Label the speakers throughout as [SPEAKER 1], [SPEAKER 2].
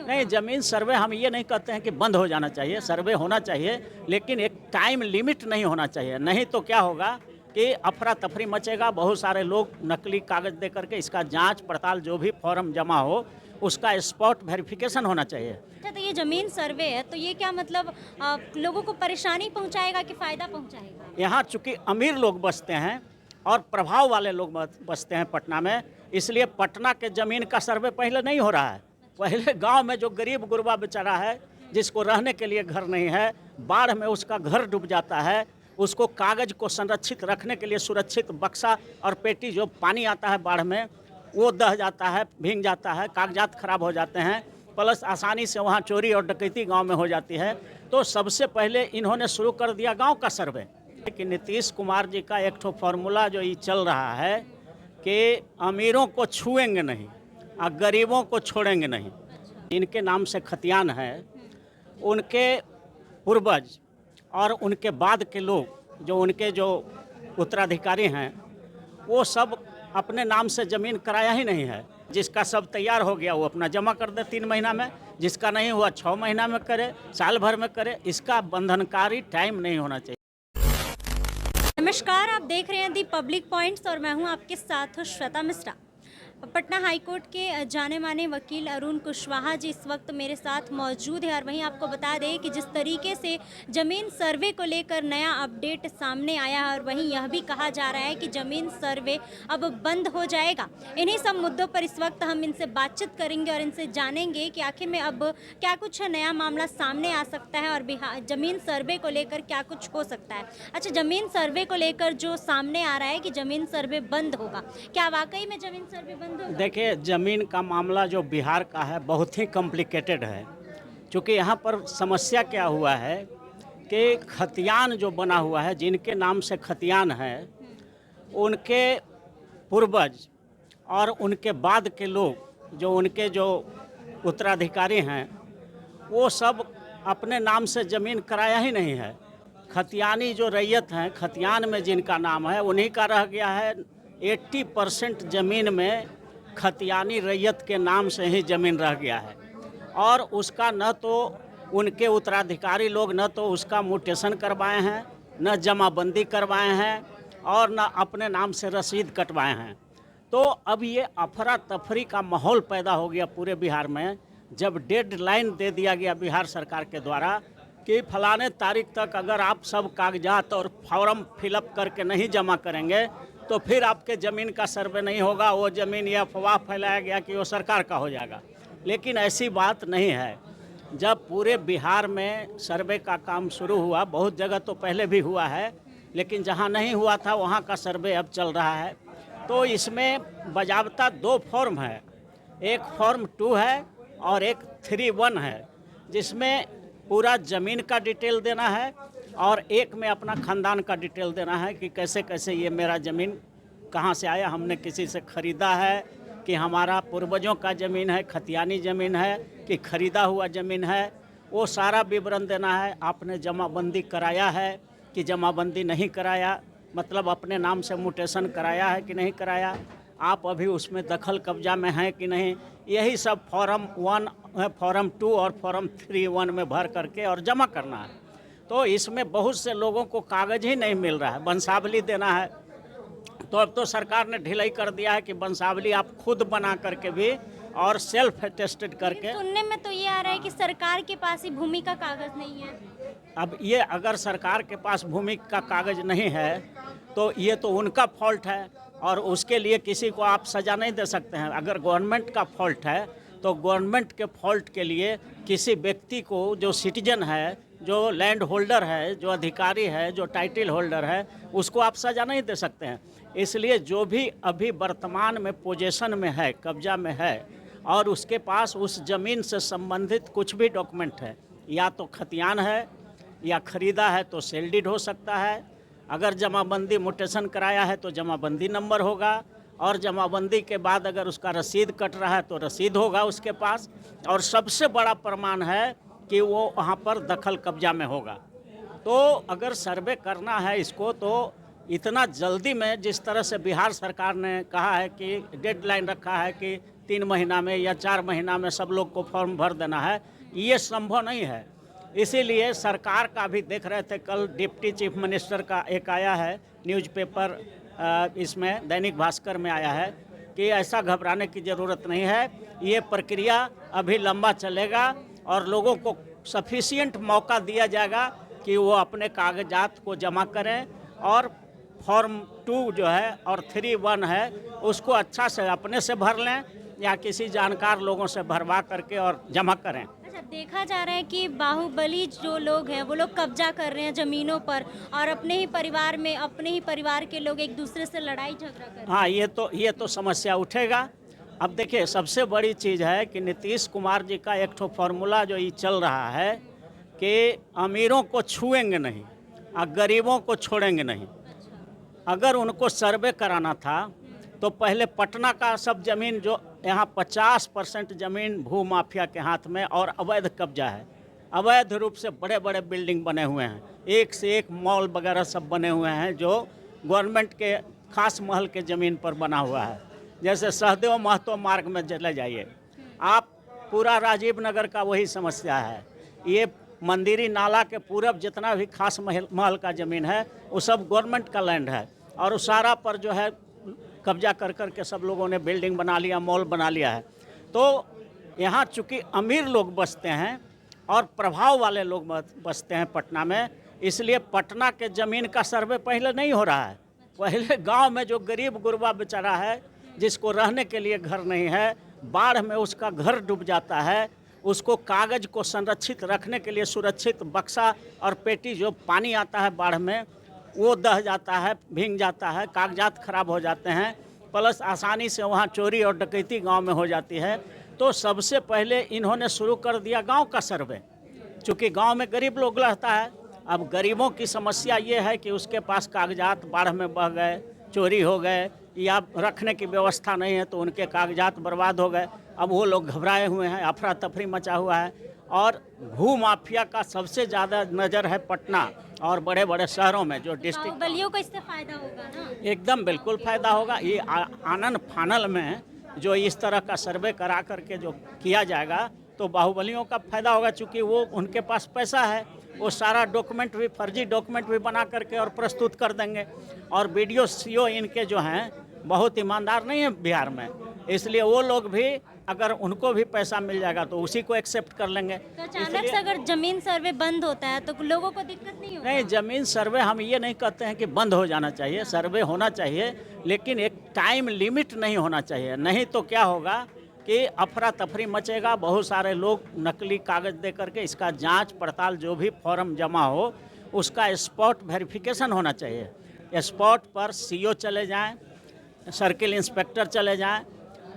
[SPEAKER 1] नहीं, ज़मीन सर्वे हम ये नहीं कहते हैं कि बंद हो जाना चाहिए, सर्वे होना चाहिए, लेकिन एक टाइम लिमिट नहीं होना चाहिए। नहीं तो क्या होगा कि अफरा तफरी मचेगा, बहुत सारे लोग नकली कागज़ दे करके इसका जांच पड़ताल जो भी फॉर्म जमा हो उसका स्पॉट वेरिफिकेशन होना चाहिए।
[SPEAKER 2] अच्छा, तो ये ज़मीन सर्वे है, तो ये क्या मतलब लोगों को परेशानी पहुँचाएगा कि फ़ायदा पहुँचाएगा?
[SPEAKER 1] यहाँ चूँकि अमीर लोग बसते हैं और प्रभाव वाले लोग बसते हैं पटना में, इसलिए पटना के ज़मीन का सर्वे पहले नहीं हो रहा है। पहले गांव में जो गरीब गुरबा बेचारा है, जिसको रहने के लिए घर नहीं है, बाढ़ में उसका घर डूब जाता है, उसको कागज़ को संरक्षित रखने के लिए सुरक्षित बक्सा और पेटी, जो पानी आता है बाढ़ में वो दह जाता है, भीग जाता है, कागजात खराब हो जाते हैं, प्लस आसानी से वहाँ चोरी और डकैती गांव में हो जाती है। तो सबसे पहले इन्होंने शुरू कर दिया गांव का सर्वे। कि नीतीश कुमार जी का एक ठो फार्मूला जो ये चल रहा है कि अमीरों को छुएंगे नहीं और गरीबों को छोड़ेंगे नहीं। इनके नाम से खतियान है, उनके पूर्वज और उनके बाद के लोग जो उनके जो उत्तराधिकारी हैं वो सब अपने नाम से ज़मीन कराया ही नहीं है। जिसका सब तैयार हो गया वो अपना जमा कर दे 3 महीना में, जिसका नहीं हुआ 6 महीना में करे, साल भर में करे। इसका बंधनकारी टाइम नहीं होना चाहिए।
[SPEAKER 2] नमस्कार, आप देख रहे हैं दी पब्लिक पॉइंट्स और मैं हूं आपके साथ श्वेता मिश्रा। पटना हाईकोर्ट के जाने माने वकील अरुण कुशवाहा जी इस वक्त मेरे साथ मौजूद है और वहीं आपको बता दें कि जिस तरीके से ज़मीन सर्वे को लेकर नया अपडेट सामने आया है और वहीं यह भी कहा जा रहा है कि ज़मीन सर्वे अब बंद हो जाएगा। इन्हीं सब मुद्दों पर इस वक्त हम इनसे बातचीत करेंगे और इनसे जानेंगे कि आखिर में अब क्या कुछ नया मामला सामने आ सकता है और बिहार ज़मीन सर्वे को लेकर क्या कुछ हो सकता है। अच्छा, ज़मीन सर्वे को लेकर जो सामने आ रहा है कि ज़मीन सर्वे बंद होगा, क्या वाकई में ज़मीन सर्वे बंद होगा?
[SPEAKER 1] देखिए, ज़मीन का मामला जो बिहार का है बहुत ही कॉम्प्लिकेटेड है। क्योंकि यहाँ पर समस्या क्या हुआ है कि खतियान जो बना हुआ है, जिनके नाम से खतियान है, उनके पूर्वज और उनके बाद के लोग जो उनके जो उत्तराधिकारी हैं वो सब अपने नाम से ज़मीन कराया ही नहीं है। खतियानी जो रैयत हैं, खतियान में जिनका नाम है उन्हीं का रह गया है। 80% ज़मीन में खतियानी रैयत के नाम से ही ज़मीन रह गया है और उसका न तो उनके उत्तराधिकारी लोग न तो उसका म्यूटेशन करवाए हैं, न जमाबंदी करवाए हैं और न अपने नाम से रसीद कटवाए हैं। तो अब ये अफरा तफरी का माहौल पैदा हो गया पूरे बिहार में, जब डेडलाइन दे दिया गया बिहार सरकार के द्वारा कि फलाने तारीख तक अगर आप सब कागजात और फॉर्म फिलअप करके नहीं जमा करेंगे तो फिर आपके ज़मीन का सर्वे नहीं होगा। वो ज़मीन ये अफवाह फैलाया गया कि वो सरकार का हो जाएगा, लेकिन ऐसी बात नहीं है। जब पूरे बिहार में सर्वे का काम शुरू हुआ, बहुत जगह तो पहले भी हुआ है, लेकिन जहाँ नहीं हुआ था वहाँ का सर्वे अब चल रहा है। तो इसमें बजाबता 2 फॉर्म है, एक फॉर्म 2 है और एक 3-1 है, जिसमें पूरा ज़मीन का डिटेल देना है और एक में अपना ख़ानदान का डिटेल देना है कि कैसे कैसे ये मेरा ज़मीन कहाँ से आया, हमने किसी से ख़रीदा है कि हमारा पूर्वजों का ज़मीन है, खतियानी ज़मीन है कि ख़रीदा हुआ ज़मीन है। वो सारा विवरण देना है। आपने जमाबंदी कराया है कि जमाबंदी नहीं कराया, मतलब अपने नाम से म्यूटेशन कराया है कि नहीं कराया, आप अभी उसमें दखल कब्जा में हैं कि नहीं। यही सब फॉर्म 1, फॉर्म 2 और फॉर्म 3-1 में भर करके और जमा करना है। तो इसमें बहुत से लोगों को कागज़ ही नहीं मिल रहा है, वंशावली देना है। तो अब तो सरकार ने ढिलाई कर दिया है कि वंशावली आप खुद बना करके भी और सेल्फ अटेस्टेड करके।
[SPEAKER 2] सुनने में तो ये आ रहा है कि सरकार के पास ही भूमि का कागज नहीं है।
[SPEAKER 1] अब ये अगर सरकार के पास भूमि का कागज़ नहीं है तो ये तो उनका फॉल्ट है और उसके लिए किसी को आप सज़ा नहीं दे सकते हैं। अगर गवर्नमेंट का फॉल्ट है तो गवर्नमेंट के फॉल्ट के लिए किसी व्यक्ति को, जो सिटीजन है, जो लैंड होल्डर है, जो अधिकारी है, जो टाइटल होल्डर है, उसको आप सज़ा नहीं दे सकते हैं। इसलिए जो भी अभी वर्तमान में पोजीशन में है, कब्जा में है और उसके पास उस ज़मीन से संबंधित कुछ भी डॉक्यूमेंट है, या तो खतियान है या ख़रीदा है तो सेल डीड हो सकता है। अगर जमाबंदी म्यूटेशन कराया है तो जमाबंदी नंबर होगा और जमाबंदी के बाद अगर उसका रसीद कट रहा है तो रसीद होगा उसके पास। और सबसे बड़ा प्रमाण है कि वो वहाँ पर दखल कब्जा में होगा। तो अगर सर्वे करना है इसको तो इतना जल्दी में, जिस तरह से बिहार सरकार ने कहा है कि डेडलाइन रखा है कि 3 महीना में या 4 महीना में सब लोग को फॉर्म भर देना है, ये संभव नहीं है। इसीलिए सरकार का भी देख रहे थे, कल डिप्टी चीफ मिनिस्टर का एक आया है न्यूज़पेपर, इसमें दैनिक भास्कर में आया है कि ऐसा घबराने की ज़रूरत नहीं है, ये प्रक्रिया अभी लंबा चलेगा और लोगों को सफिशिएंट मौका दिया जाएगा कि वो अपने कागजात को जमा करें और फॉर्म 2 जो है और 3(1) है उसको अच्छा से अपने से भर लें या किसी जानकार लोगों से भरवा करके और जमा करें।
[SPEAKER 2] अच्छा, देखा जा रहा है कि बाहुबली जो लोग हैं वो लोग कब्जा कर रहे हैं ज़मीनों पर और अपने ही परिवार में अपने ही परिवार के लोग एक दूसरे से लड़ाई झगड़ा कर रहे हैं।
[SPEAKER 1] हाँ, ये तो समस्या उठेगा। अब देखिए, सबसे बड़ी चीज़ है कि नीतीश कुमार जी का एक ठो फार्मूला जो ये चल रहा है कि अमीरों को छुएंगे नहीं और गरीबों को छोड़ेंगे नहीं। अगर उनको सर्वे कराना था तो पहले पटना का सब ज़मीन जो यहाँ 50% ज़मीन भू माफिया के हाथ में और अवैध कब्जा है, अवैध रूप से बड़े बड़े बिल्डिंग बने हुए हैं, एक से एक मॉल वगैरह सब बने हुए हैं जो गवर्नमेंट के खास महल के ज़मीन पर बना हुआ है। जैसे सहदेव महतो मार्ग में चले जाइए आप, पूरा राजीव नगर का वही समस्या है। ये मंदिरी नाला के पूरब जितना भी खास महल का ज़मीन है वो सब गवर्नमेंट का लैंड है और उस सारा पर जो है कब्जा कर कर के सब लोगों ने बिल्डिंग बना लिया, मॉल बना लिया है। तो यहाँ चूँकि अमीर लोग बसते हैं और प्रभाव वाले लोग बसते हैं पटना में, इसलिए पटना के ज़मीन का सर्वे पहले नहीं हो रहा है। पहले गांव में जो गरीब गुरबा बेचारा है जिसको रहने के लिए घर नहीं है, बाढ़ में उसका घर डूब जाता है, उसको कागज़ को संरक्षित रखने के लिए सुरक्षित बक्सा और पेटी जो पानी आता है बाढ़ में वो दह जाता है, भीग जाता है, कागजात खराब हो जाते हैं, प्लस आसानी से वहाँ चोरी और डकैती गांव में हो जाती है। तो सबसे पहले इन्होंने शुरू कर दिया गांव का सर्वे, चूँकि गांव में गरीब लोग रहता है। अब गरीबों की समस्या ये है कि उसके पास कागजात बाढ़ में बह गए, चोरी हो गए या रखने की व्यवस्था नहीं है तो उनके कागजात बर्बाद हो गए। अब वो लोग घबराए हुए हैं, अफरा तफरी मचा हुआ है और भू माफिया का सबसे ज़्यादा नज़र है पटना और बड़े बड़े शहरों में जो डिस्ट्रिक्ट।
[SPEAKER 2] बाहुबलियों को इससे फ़ायदा होगा ना?
[SPEAKER 1] एकदम बिल्कुल फ़ायदा होगा। ये आनन फानल में जो इस तरह का सर्वे करा करके जो किया जाएगा तो बाहुबलियों का फ़ायदा होगा, चूँकि वो उनके पास पैसा है, वो सारा डॉक्यूमेंट भी फर्जी डॉक्यूमेंट भी बना करके और प्रस्तुत कर देंगे। और BDO CO इनके जो हैं बहुत ईमानदार नहीं है बिहार में, इसलिए वो लोग भी अगर उनको भी पैसा मिल जाएगा तो उसी को एक्सेप्ट कर लेंगे।
[SPEAKER 2] तो अचानक से अगर ज़मीन सर्वे बंद होता है तो लोगों को दिक्कत नहीं होगी?
[SPEAKER 1] नहीं, ज़मीन सर्वे हम ये नहीं कहते हैं कि बंद हो जाना चाहिए, सर्वे होना चाहिए, लेकिन एक टाइम लिमिट नहीं होना चाहिए। नहीं तो क्या होगा कि अफरा तफरी मचेगा, बहुत सारे लोग नकली कागज़ दे करके इसका जांच पड़ताल जो भी फॉर्म जमा हो उसका स्पॉट वेरिफिकेशन होना चाहिए। स्पॉट पर CO चले जाएं, सर्किल इंस्पेक्टर चले जाएं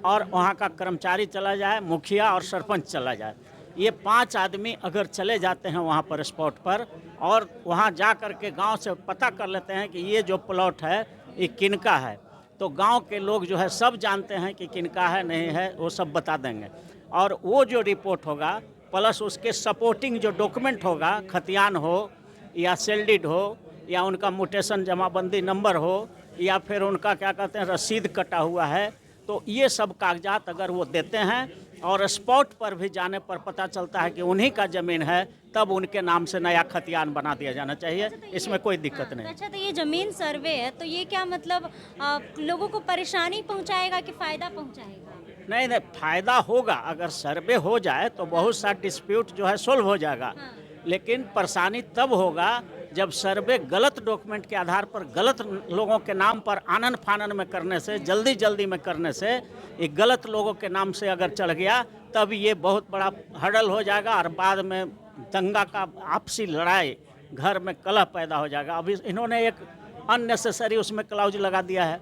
[SPEAKER 1] और वहाँ का कर्मचारी चला जाए, मुखिया और सरपंच चला जाए। ये 5 आदमी अगर चले जाते हैं वहाँ पर स्पॉट पर और वहाँ जा कर के गाँव से पता कर लेते हैं कि ये जो प्लॉट है ये किनका है, तो गांव के लोग जो है सब जानते हैं कि किनका है नहीं है, वो सब बता देंगे। और वो जो रिपोर्ट होगा प्लस उसके सपोर्टिंग जो डॉक्यूमेंट होगा, खतियान हो या सेल्डिड हो या उनका म्यूटेशन जमाबंदी नंबर हो या फिर उनका क्या कहते हैं रसीद कटा हुआ है, तो ये सब कागजात अगर वो देते हैं और स्पॉट पर भी जाने पर पता चलता है कि उन्हीं का ज़मीन है, तब उनके नाम से नया खतियान बना दिया जाना चाहिए। इसमें कोई दिक्कत नहीं।
[SPEAKER 2] अच्छा, तो ये ज़मीन सर्वे है तो ये क्या मतलब लोगों को परेशानी पहुंचाएगा कि फ़ायदा पहुंचाएगा?
[SPEAKER 1] नहीं, फ़ायदा होगा। अगर सर्वे हो जाए तो बहुत सा डिस्प्यूट जो है सोल्व हो जाएगा। लेकिन परेशानी तब होगा जब सर्वे गलत डॉक्यूमेंट के आधार पर गलत लोगों के नाम पर आनन फानन में करने से, जल्दी जल्दी में करने से, ये गलत लोगों के नाम से अगर चढ़ गया तब ये बहुत बड़ा हर्डल हो जाएगा और बाद में दंगा का आपसी लड़ाई, घर में कलह पैदा हो जाएगा। अभी इन्होंने एक अननेसेसरी उसमें क्लाउज लगा दिया है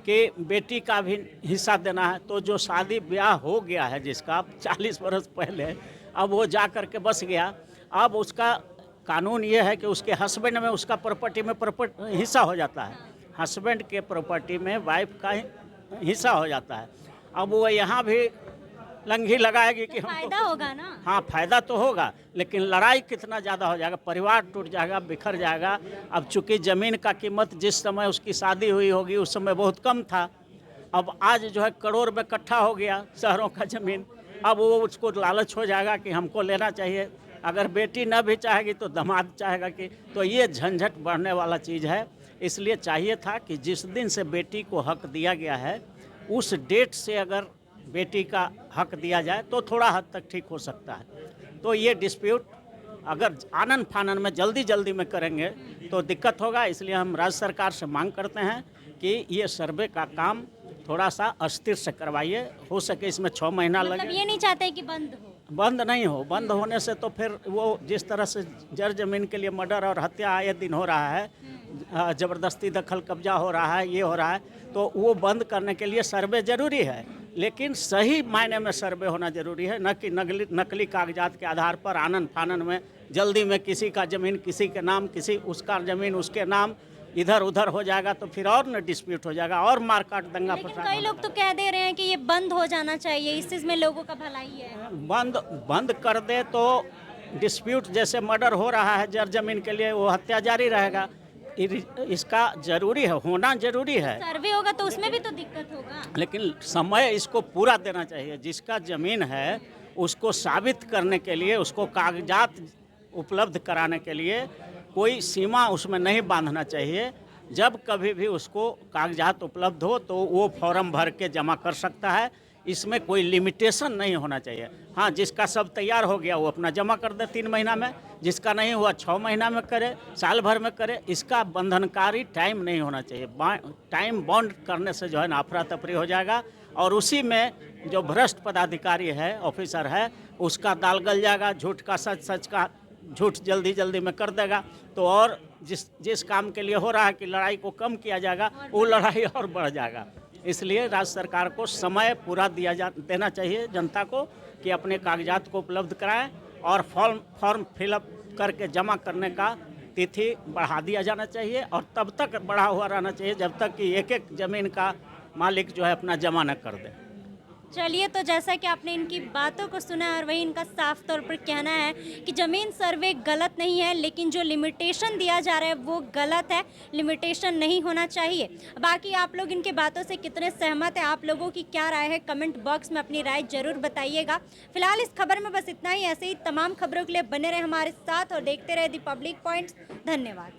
[SPEAKER 1] कि बेटी का भी हिस्सा देना है। तो जो शादी ब्याह हो गया है जिसका 40 बरस पहले, अब वो जा कर के बस गया, अब उसका कानून ये है कि उसके हस्बैंड में उसका प्रॉपर्टी में हिस्सा हो जाता है, हस्बैंड के प्रॉपर्टी में वाइफ का हिस्सा हो जाता है। अब वो यहाँ भी लंघी लगाएगी कि
[SPEAKER 2] फायदा होगा ना?
[SPEAKER 1] हाँ, फायदा तो होगा, लेकिन लड़ाई कितना ज़्यादा हो जाएगा, परिवार टूट जाएगा, बिखर जाएगा। अब चूंकि ज़मीन का कीमत जिस समय उसकी शादी हुई होगी उस समय बहुत कम था, अब आज जो है करोड़ में इकट्ठा हो गया शहरों का ज़मीन। अब वो उसको लालच हो जाएगा कि हमको लेना चाहिए। अगर बेटी न भी चाहेगी तो दामाद चाहेगा कि, तो ये झंझट बढ़ने वाला चीज़ है। इसलिए चाहिए था कि जिस दिन से बेटी को हक दिया गया है उस डेट से अगर बेटी का हक दिया जाए तो थोड़ा हद तक ठीक हो सकता है। तो ये डिस्प्यूट अगर आनन फानन में जल्दी में करेंगे तो दिक्कत होगा। इसलिए हम राज्य सरकार से मांग करते हैं कि ये सर्वे का काम थोड़ा सा अस्थिर से करवाइए। हो सके इसमें 6 महीना
[SPEAKER 2] मतलब
[SPEAKER 1] लगे।
[SPEAKER 2] ये नहीं चाहते कि बंद हो?
[SPEAKER 1] बंद नहीं हो। बंद होने से तो फिर वो जिस तरह से जर जमीन के लिए मर्डर और हत्या आए दिन हो रहा है, ज़बरदस्ती दखल कब्जा हो रहा है, ये हो रहा है, तो वो बंद करने के लिए सर्वे ज़रूरी है। लेकिन सही मायने में सर्वे होना ज़रूरी है, न कि नकली कागजात के आधार पर आनन फानन में जल्दी में किसी का ज़मीन किसी के नाम, किसी उसका ज़मीन उसके नाम, इधर उधर हो जाएगा तो फिर और न डिस्प्यूट हो जाएगा और मारकाट दंगा
[SPEAKER 2] लेकिन
[SPEAKER 1] फसाद।
[SPEAKER 2] कई लोग तो कह दे रहे हैं कि ये बंद हो जाना चाहिए, इस चीज़ में लोगों का भलाई है।
[SPEAKER 1] बंद कर दे तो डिस्प्यूट जैसे मर्डर हो रहा है जर जमीन के लिए, वो हत्या जारी रहेगा। इसका जरूरी है, होना जरूरी है।
[SPEAKER 2] सर्वे होगा तो उसमें भी तो दिक्कत होगा।
[SPEAKER 1] लेकिन समय इसको पूरा देना चाहिए। जिसका ज़मीन है उसको साबित करने के लिए, उसको कागजात उपलब्ध कराने के लिए कोई सीमा उसमें नहीं बांधना चाहिए। जब कभी भी उसको कागजात उपलब्ध हो तो वो फॉर्म भर के जमा कर सकता है। इसमें कोई लिमिटेशन नहीं होना चाहिए। हाँ, जिसका सब तैयार हो गया वो अपना जमा कर दे 3 महीना में, जिसका नहीं हुआ 6 महीना में करे, साल भर में करे। इसका बंधनकारी टाइम नहीं होना चाहिए। टाइम बॉन्ड करने से जो है ना अफरा तफरी हो जाएगा और उसी में जो भ्रष्ट पदाधिकारी है, ऑफिसर है, उसका दाल गल जाएगा। झूठ का सच, सच का झूठ जल्दी में कर देगा। तो और जिस काम के लिए हो रहा है कि लड़ाई को कम किया जाएगा, वो लड़ाई और बढ़ जाएगा। इसलिए राज्य सरकार को समय पूरा देना चाहिए जनता को कि अपने कागजात को उपलब्ध कराएं और फॉर्म फिलअप करके जमा करने का तिथि बढ़ा दिया जाना चाहिए। और तब तक बढ़ा हुआ रहना चाहिए जब तक कि एक ज़मीन का मालिक जो है अपना जमा न कर दे।
[SPEAKER 2] चलिए, तो जैसा कि आपने इनकी बातों को सुना और वही इनका साफ तौर पर कहना है कि ज़मीन सर्वे गलत नहीं है, लेकिन जो लिमिटेशन दिया जा रहा है वो गलत है। लिमिटेशन नहीं होना चाहिए। बाकी आप लोग इनके बातों से कितने सहमत हैं, आप लोगों की क्या राय है, कमेंट बॉक्स में अपनी राय जरूर बताइएगा। फिलहाल इस खबर में बस इतना ही। ऐसे ही तमाम खबरों के लिए बने रहे हमारे साथ और देखते रहे दी पब्लिक पॉइंट्स। धन्यवाद।